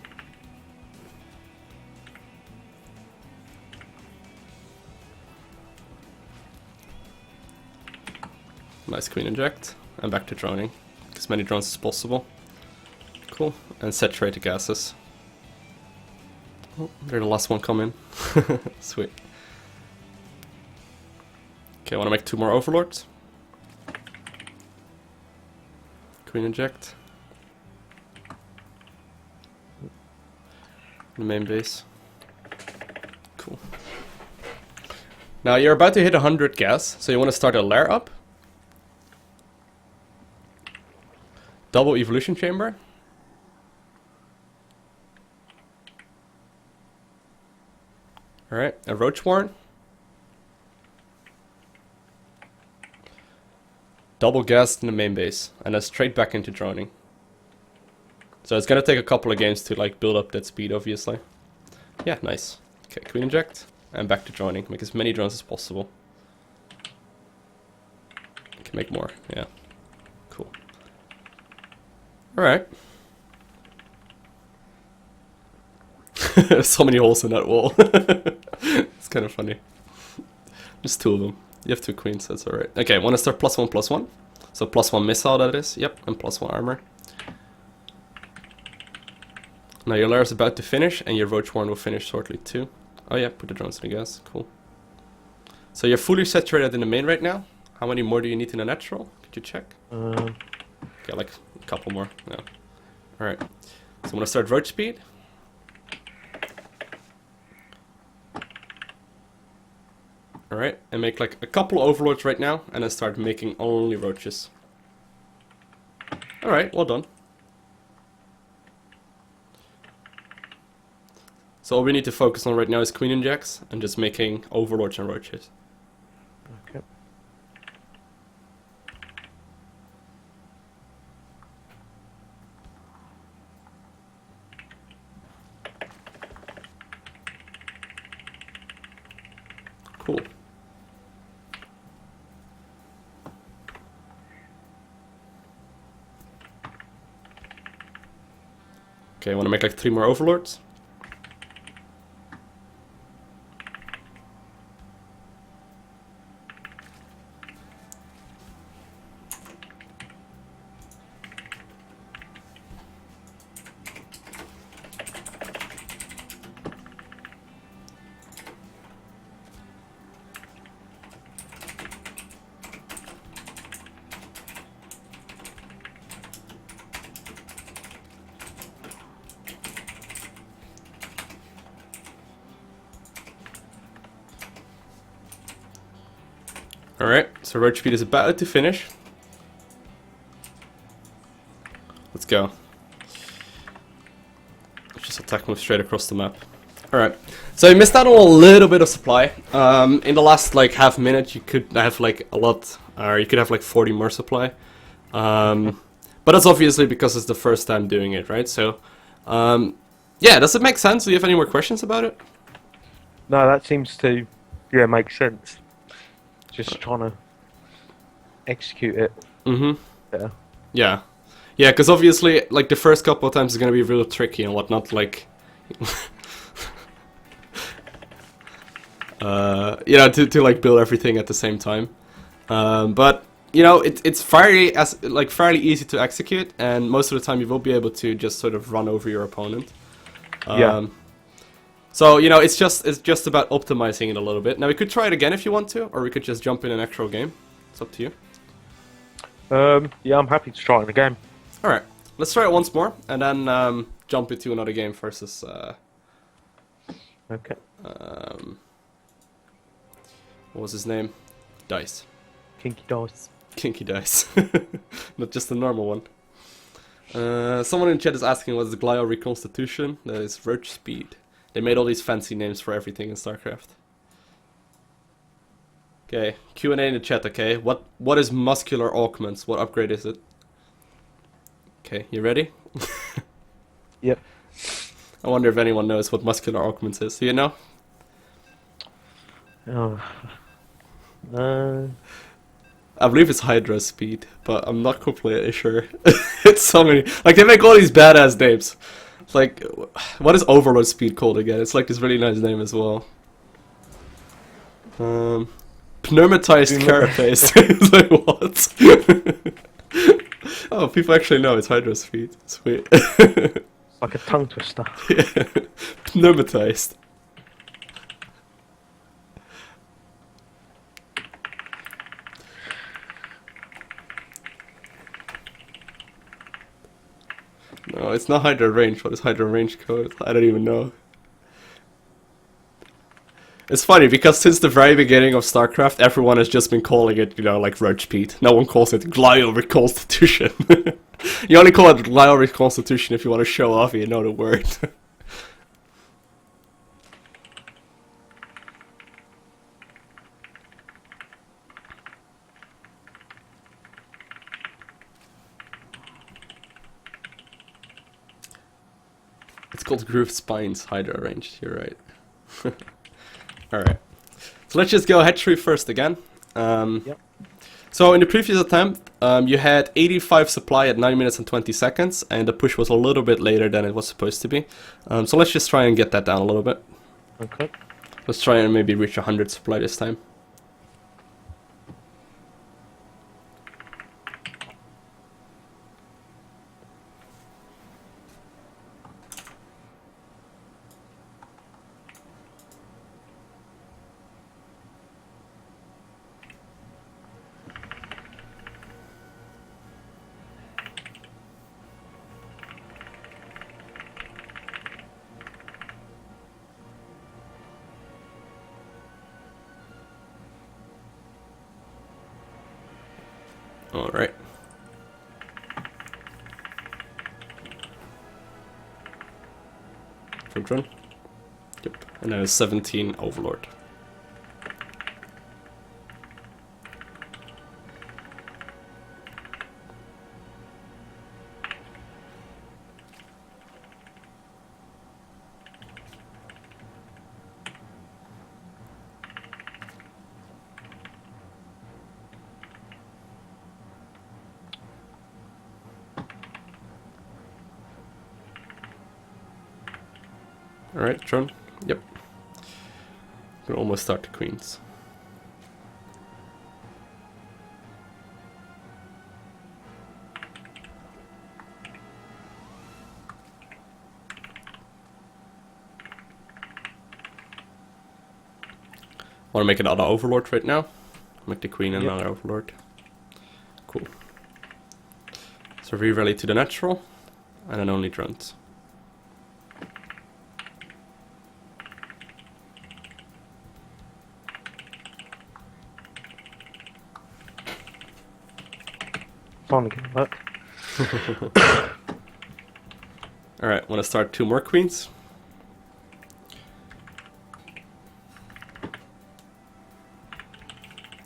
Nice queen inject, and back to droning. As many drones as possible. Cool, and saturate the gases. Oh, they're the last one come in. Sweet. Okay, I want to make 2 more Overlords. Queen inject. The main base. Cool. Now you're about to hit 100 gas, so you want to start a lair up. Double evolution chamber. Alright, a roach warren. Double gas in the main base, and then straight back into droning. So it's gonna take a couple of games to like build up that speed, obviously. Yeah, nice. Okay, queen inject, and back to droning. Make as many drones as possible. Can make more, yeah. Cool. Alright. So many holes in that wall. It's kind of funny. Just 2 of them. You have 2 queens, that's alright. Okay, I want to start +1/+1. So +1 missile that is, yep, and +1 armor. Now your lair is about to finish, and your roach warren will finish shortly too. Oh yeah, put the drones in the gas, cool. So you're fully saturated in the main right now. How many more do you need in the natural? Could you check? Okay, like a couple more, yeah. Alright, so I'm gonna start roach speed. Alright, and make like a couple overlords right now, and then start making only roaches. Alright, well done. So all we need to focus on right now is queen injects, and just making overlords and roaches. Okay. Cool. Okay, I want to make like 3 more overlords. Alright, so roach speed is about to finish. Let's go. Let's just attack move straight across the map. Alright, so you missed out on a little bit of supply. In the last like half minute you could have like a lot, or you could have like 40 more supply. But that's obviously because it's the first time doing it, right? So, yeah, does it make sense? Do you have any more questions about it? No, that seems to, yeah, make sense. Just trying to execute it. Mm-hmm. Yeah. Yeah. Yeah, because obviously, like, the first couple of times is going to be real tricky and whatnot, like... you know, to like, build everything at the same time. But, you know, it's fairly easy to execute, and most of the time you will be able to just sort of run over your opponent. Yeah. So you know, it's just about optimizing it a little bit. Now we could try it again if you want to, or we could just jump in an actual game. It's up to you. Yeah, I'm happy to try it again. All right, let's try it once more, and then jump into another game versus. Okay. What was his name? Dice. Kinky dice. Kinky Dice. Not just a normal one. Someone in chat is asking what's the Glio reconstitution? That is roach speed. They made all these fancy names for everything in StarCraft. Okay, Q&A in the chat, okay? What is muscular augments? What upgrade is it? Okay, you ready? Yep. I wonder if anyone knows what muscular augments is. Do you know? Oh. I believe it's Hydra speed, but I'm not completely sure. It's so many. Like, they make all these badass names. It's like, what is Overlord speed called again? It's like this really nice name as well. Pneumatized carapace. It's like, what? Oh, people actually know it's Hydra speed. Sweet. Like a tongue twister. Yeah. Pneumatized. No, it's not Hydra range. What is Hydra range code? I don't even know. It's funny because since the very beginning of StarCraft, everyone has just been calling it, you know, like roach speed. No one calls it Glio reconstitution. You only call it Glio reconstitution if you want to show off and you know the word. It's called Grooved Spines Hydra range. You're right. Alright. So let's just go hatchery first again. Yep. So in the previous attempt, you had 85 supply at 9 minutes and 20 seconds, and the push was a little bit later than it was supposed to be. So let's just try and get that down a little bit. Okay. Let's try and maybe reach 100 supply this time. Alright. Front run. Yep. And then a 17 Overlord. Alright, Tron. Yep. We're almost start the queens. Want to make another Overlord right now? Make the queen and another Overlord. Cool. So re-rally to the natural, and then only drones. Finally getting back. Alright, want to start 2 more queens?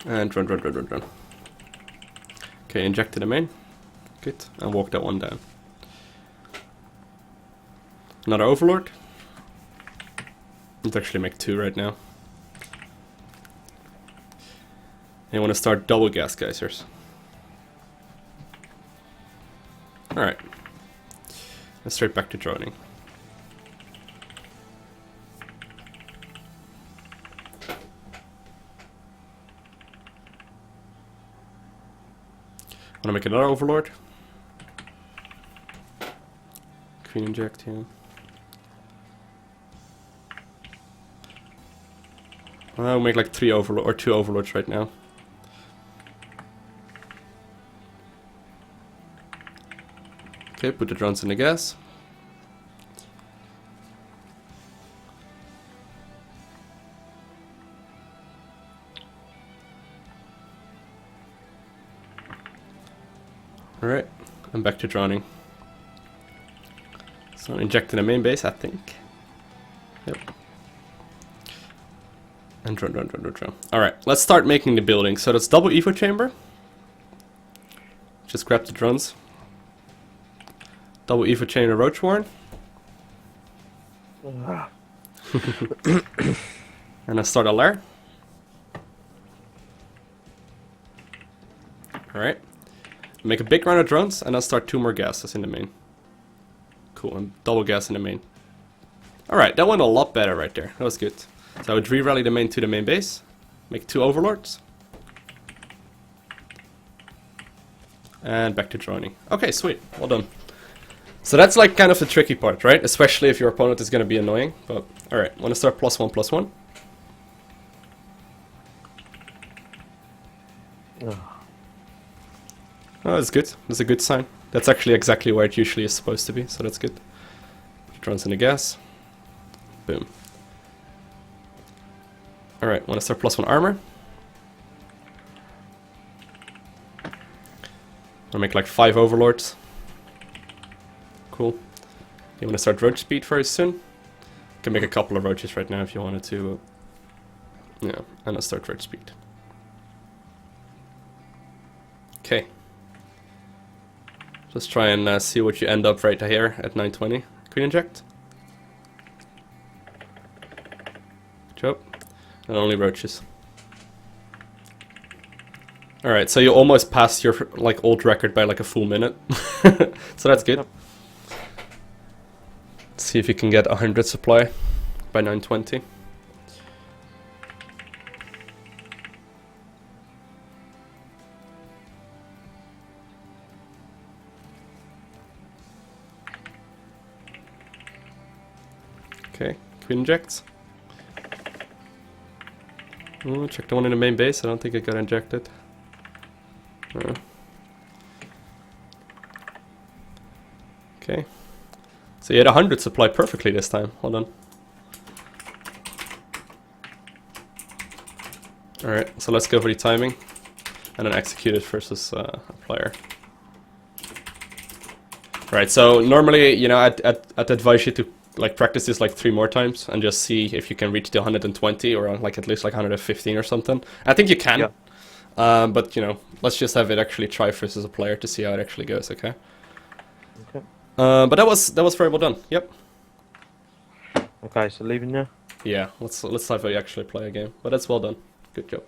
And run. Okay, inject to the main. Good. And walk that one down. Another Overlord. Let's actually make 2 right now. And you want to start double gas geysers. Alright. Let's straight back to droning. Wanna make another overlord? Queen inject here. I'll make like 3 overlord or 2 overlords right now. Okay, put the drones in the gas. Alright, I'm back to droning. So injecting the main base, I think. Yep. And drone. Alright, let's start making the building. So that's double evo chamber. Just grab the drones. Double evo chamber roach warren. And I start a lair. Alright. Make a big round of drones and I'll start 2 more gases in the main. Cool, and double gas in the main. Alright, that went a lot better right there. That was good. So I would re-rally the main to the main base. Make 2 overlords. And back to droning. Okay, sweet. Well done. So that's like kind of the tricky part, right? Especially if your opponent is going to be annoying. But alright, want to start +1/+1. Oh, that's good. That's a good sign. That's actually exactly where it usually is supposed to be, so that's good. Drones in the gas. Boom. Alright, want to start +1 armor. I'll make like 5 overlords. Cool. You want to start roach speed very soon? You can make a couple of roaches right now if you wanted to. Yeah, and I'll start roach speed. Okay. Let's try and see what you end up right here at 920. Queen inject. Good job. And only roaches. Alright, so you almost passed your like old record by like a full minute. So that's good. Let's see if you can get 100 supply by 920. Okay, queen injects. Oh, check the one in the main base. I don't think it got injected. Okay. So you had 100 supply perfectly this time. Hold on. Alright, so let's go for the timing. And then execute it versus a player. Right, so normally, you know, I'd advise you to like practice this like 3 more times and just see if you can reach the 120 or like at least like 115 or something. I think you can. Yeah. But you know, let's just have it actually try versus a player to see how it actually goes, okay? Okay. But that was very well done. Yep. Okay, so leaving now? Yeah, let's have you actually play a game. But that's well done. Good job.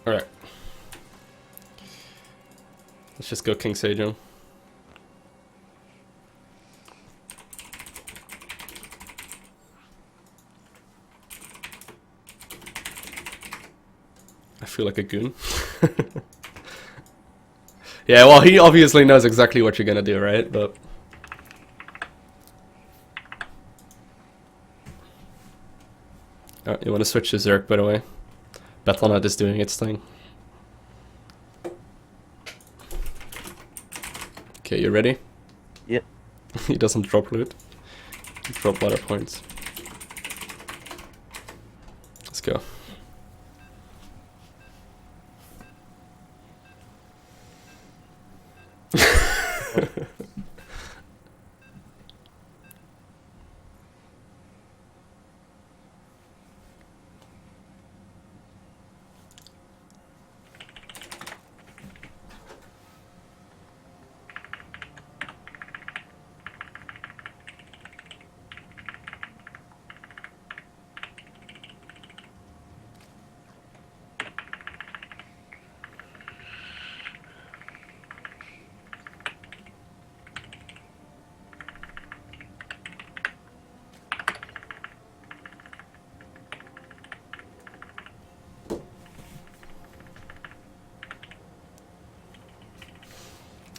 Alright. Let's just go King Sejong. I feel like a goon. Yeah, well, he obviously knows exactly what you're gonna do, right? But oh, you want to switch to Zerg, by the way. Battle.net is doing its thing. Okay, you ready? Yep. He doesn't drop loot. He drop ladder points. Let's go.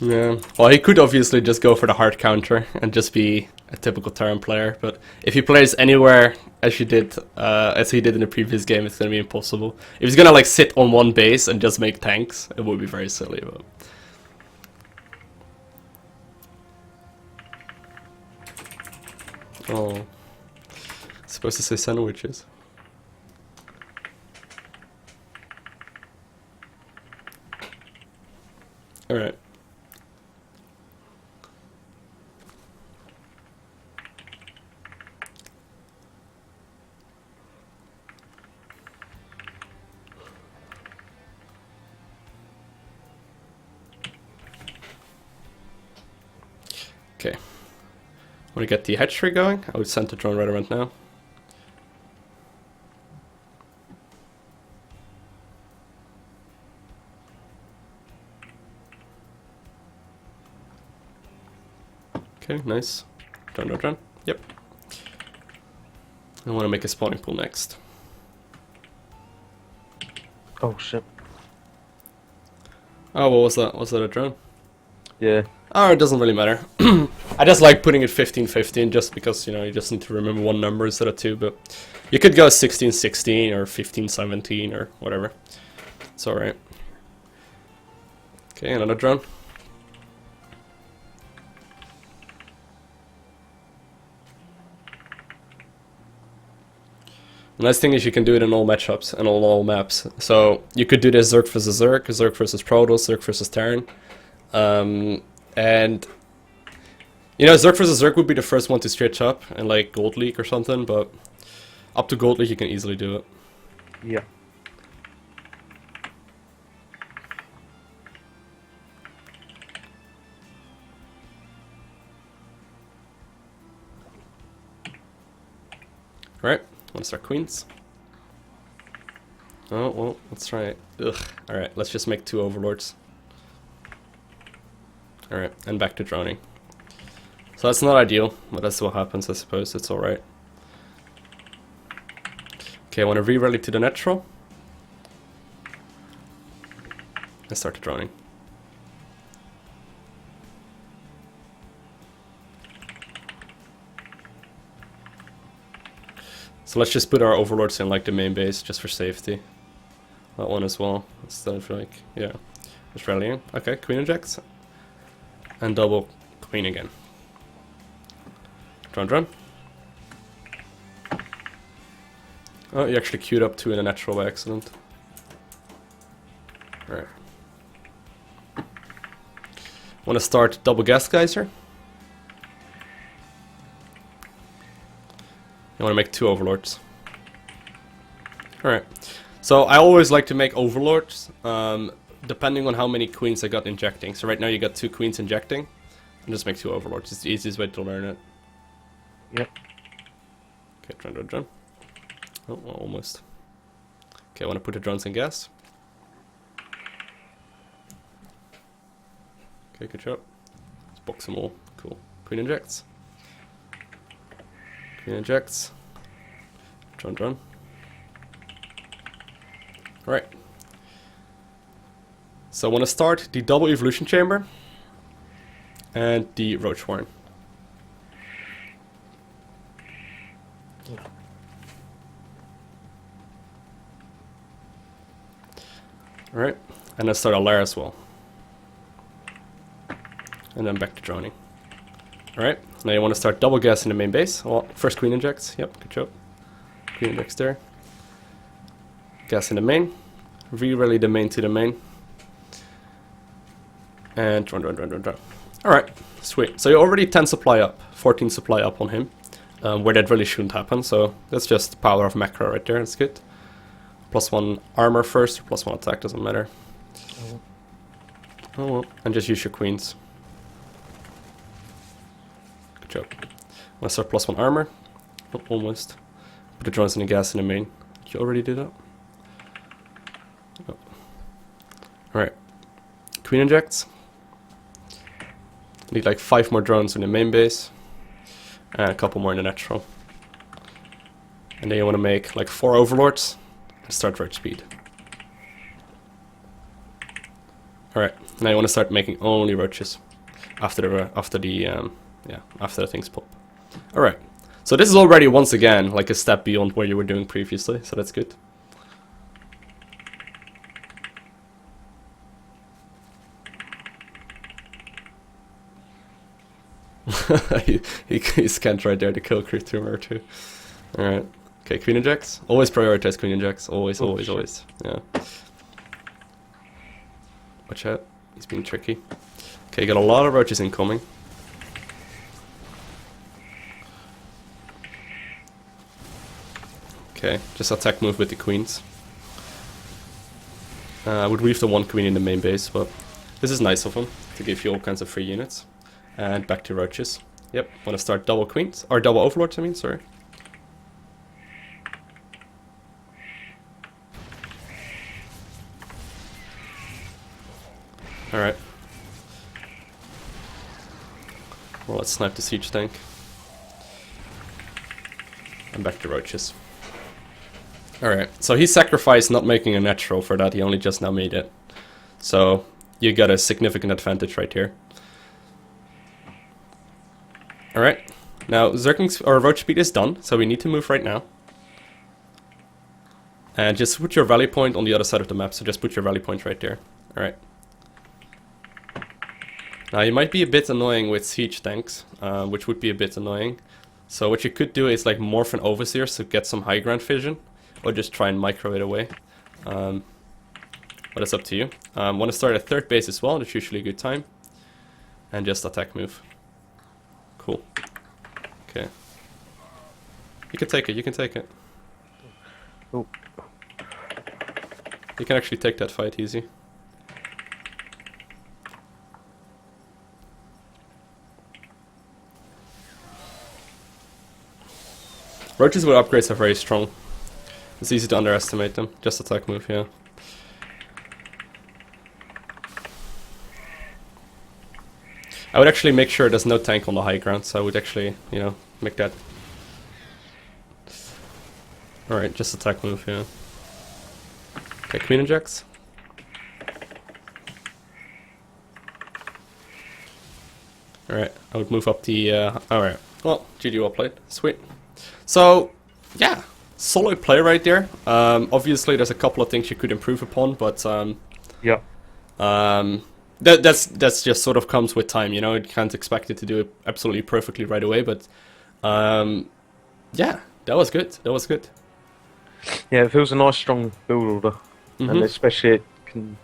Yeah. Well, he could obviously just go for the hard counter and just be a typical Terran player, but if he plays anywhere as he did in the previous game, it's gonna be impossible. If he's gonna like sit on one base and just make tanks, it would be very silly. But... Oh, supposed to say sandwiches. All right. Okay. Want to get the hatchery going? I would send the drone right around now. Okay, nice. Drone. Yep. I want to make a spawning pool next. Oh shit. Oh, what was that? Was that a drone? Yeah. Oh, it doesn't really matter. I just like putting it 15-15 just because, you know, you just need to remember one number instead of two, but you could go 16-16 or 15-17 or whatever. It's alright. Okay, another drone. The nice thing is you can do it in all matchups and all maps. So you could do this Zerg versus Zerg, Zerg versus Protoss, Zerg versus Terran. And you know, Zerg versus Zerg would be the first one to switch up in like Gold League or something, but up to Gold League you can easily do it. Yeah. Alright, want to start queens? Oh, well, let's try it. Ugh. Alright, let's just make 2 overlords. Alright, and back to droning. So that's not ideal, but that's what happens, I suppose. It's alright. Okay, I want to re-rally to the natural. And start the droning. So let's just put our overlords in like the main base, just for safety. That one as well. Instead of like, yeah. Just rallying. Okay, queen injects. And double queen again. Drone. Oh, you actually queued up 2 in a natural by accident. Alright. Want to start double gas geyser? You want to make 2 overlords. Alright. So I always like to make overlords, depending on how many queens I got injecting. So right now you got 2 queens injecting, and just make 2 overlords. It's the easiest way to learn it. Yep. Okay, drone. Oh, well, almost. Okay, I want to put the drones in gas. Okay, good job. Let's box them all. Cool. Queen injects. Queen injects. Drone. Alright. So I want to start the double evolution chamber and the roach warren. Alright, and let's start a lair as well. And then back to droning. Alright, now you want to start double gas in the main base. Well, first queen injects. Yep, good job. Queen injects there. Gas in the main. Re-rally the main to the main. And drone. Alright, sweet. So you're already 10 supply up, 14 supply up on him. Where that really shouldn't happen, so that's just the power of macro right there, that's good. +1 armor first, or +1 attack, doesn't matter. Oh well, and just use your queens. Good job. Want to start +1 armor? Oh, almost. Put the drones in the gas in the main. Did you already do that? Oh. Alright. Queen injects. Need like 5 more drones in the main base. And a couple more in the natural. And then you want to make like 4 overlords and start right speed. Alright, now you want to start making only roaches after the things pop. Alright, so this is already once again like a step beyond what you were doing previously, so that's good. he scanned right there to kill crew tumor too. Alright, okay, queen injects. Always prioritize queen injects. Always, always, always. Yeah. Watch out, he's being tricky. Okay, got a lot of roaches incoming. Okay, just attack move with the queens. I would leave the one queen in the main base, but this is nice of him to give you all kinds of free units. And back to roaches. Yep, want to start double queens, or double overlords I mean, sorry. Alright. Well, let's snipe the siege tank. And back to roaches. Alright, so he sacrificed not making a natural for that, he only just now made it. So, you got a significant advantage right here. Alright, now Zergling's or roach speed is done, so we need to move right now. And just put your rally point on the other side of the map, so just put your rally point right there. Alright. Now you might be a bit annoying with siege tanks, which would be a bit annoying. So what you could do is like morph an overseer to get some high ground vision, or just try and micro it away. But it's up to you. Want to start at third base as well, that's usually a good time. And just attack move. Cool. Okay. You can take it, you can take it. Oh. You can actually take that fight easy. Roaches with upgrades are very strong. It's easy to underestimate them. Just attack move, yeah. I would actually make sure there's no tank on the high ground, so I would actually, you know, make that. Alright, just attack move, yeah. Okay, queen injects. Alright, I would move up the, alright. Well, GG well played. Sweet. So, yeah, solid play right there. Obviously, there's a couple of things you could improve upon, but Yeah. that's just sort of comes with time, you know. You can't expect it to do it absolutely perfectly right away, but yeah, that was good. That was good. Yeah, it feels a nice strong build order, and especially it can,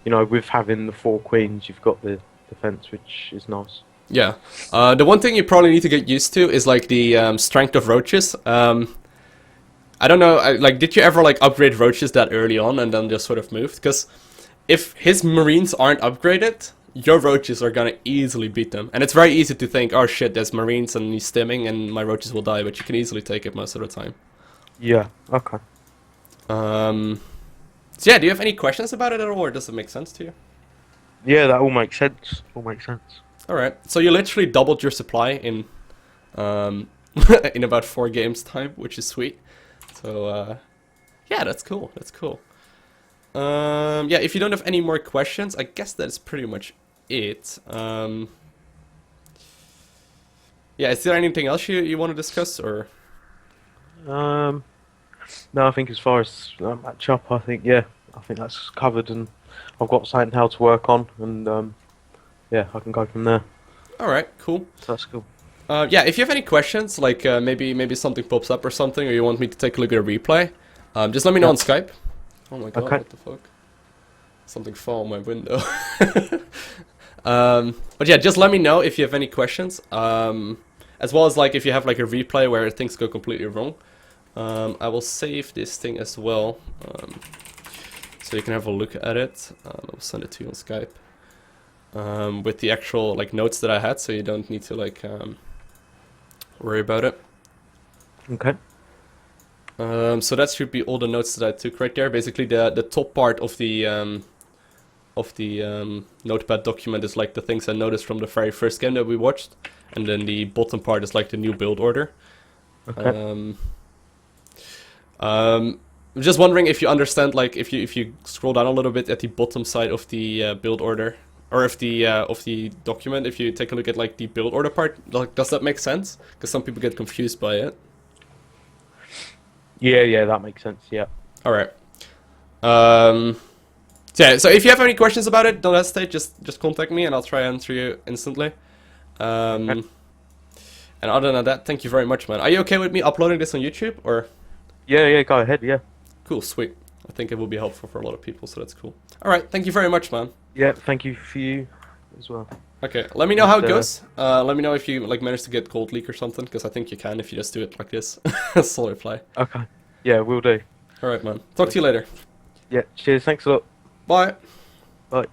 you know, with having the 4 queens, you've got the defense, which is nice. Yeah. The one thing you probably need to get used to is like the strength of roaches. I don't know, like, did you ever like upgrade roaches that early on and then just sort of moved? Because if his marines aren't upgraded, your roaches are gonna easily beat them. And it's very easy to think, oh shit, there's marines and he's stimming and my roaches will die, but you can easily take it most of the time. Yeah, okay. So yeah, do you have any questions about it at all, or does it make sense to you? Yeah, that all makes sense. All makes sense. Alright, so you literally doubled your supply in in about 4 games time, which is sweet. So yeah, that's cool, that's cool. Yeah, if you don't have any more questions, I guess that's pretty much it. Yeah, is there anything else you want to discuss, or? No, I think as far as match up, I think that's covered, and I've got something how to work on, and yeah, I can go from there. All right, cool. So that's cool. Yeah, if you have any questions, like maybe something pops up or something, or you want me to take a look at a replay, just let me know on Skype. Oh my god, Okay. what the fuck? Something fell on my window. But yeah, just let me know if you have any questions. As well as like if you have like a replay where things go completely wrong. I will save this thing as well, so you can have a look at it. I'll send it to you on Skype. With the actual like notes that I had, so you don't need to like worry about it. Okay. So that should be all the notes that I took right there. Basically, the top part of the notepad document is like the things I noticed from the very first game that we watched, and then the bottom part is like the new build order. Okay. I'm just wondering if you understand, like, if you scroll down a little bit at the bottom side of the build order, or if the of the document, if you take a look at like the build order part, like, does that make sense? Because some people get confused by it. Yeah, that makes sense. Yeah. All right. So yeah, so if you have any questions about it, don't hesitate. Just contact me, and I'll try and answer you instantly. And other than that, thank you very much, man. Are you okay with me uploading this on YouTube, or? Yeah, go ahead. Yeah. Cool, sweet. I think it will be helpful for a lot of people, so that's cool. All right, thank you very much, man. Yeah, thank you for you as well. Okay, let me know how it goes. Let me know if you like manage to get Gold Leak or something, because I think you can if you just do it like this. Solo play. Okay. Yeah, will do. All right, man. Talk to you later. Yeah. Cheers. Thanks a lot. Bye. Bye.